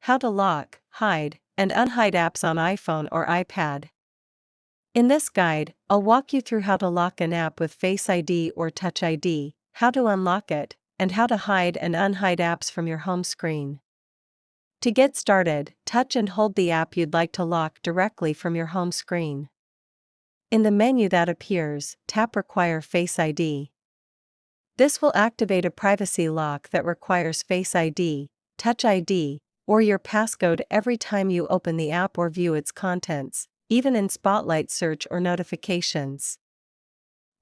How to lock, hide, and unhide apps on iPhone or iPad. In this guide, I'll walk you through how to lock an app with Face ID or Touch ID, how to unlock it, and how to hide and unhide apps from your home screen. To get started, touch and hold the app you'd like to lock directly from your home screen. In the menu that appears, tap Require Face ID. This will activate a privacy lock that requires Face ID, Touch ID, or your passcode every time you open the app or view its contents, even in Spotlight search or notifications.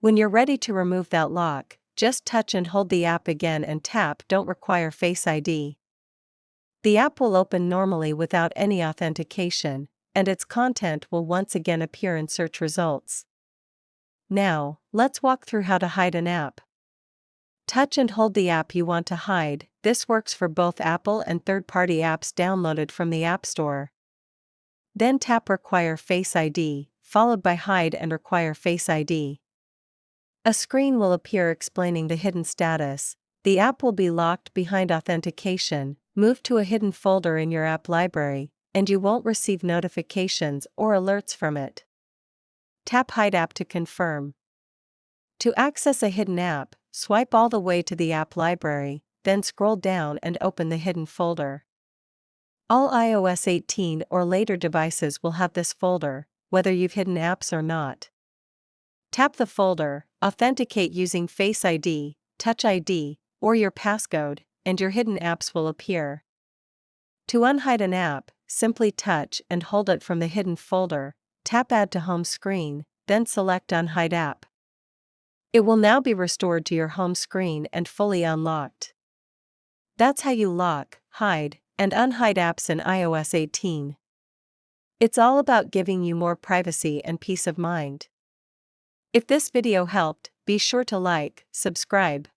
When you're ready to remove that lock, just touch and hold the app again and tap Don't require Face ID. The app will open normally without any authentication, and its content will once again appear in search results. Now, let's walk through how to hide an app. Touch and hold the app you want to hide. This works for both Apple and third-party apps downloaded from the App Store. Then tap Require Face ID, followed by Hide and Require Face ID. A screen will appear explaining the hidden status. The app will be locked behind authentication, moved to a hidden folder in your app library, and you won't receive notifications or alerts from it. Tap Hide App to confirm. To access a hidden app, swipe all the way to the app library, then scroll down and open the hidden folder. All iOS 18 or later devices will have this folder, whether you've hidden apps or not. Tap the folder, authenticate using Face ID, Touch ID, or your passcode, and your hidden apps will appear. To unhide an app, simply touch and hold it from the hidden folder, tap Add to Home Screen, then select Unhide App. It will now be restored to your home screen and fully unlocked. That's how you lock, hide, and unhide apps in iOS 18. It's all about giving you more privacy and peace of mind. If this video helped, be sure to like, subscribe,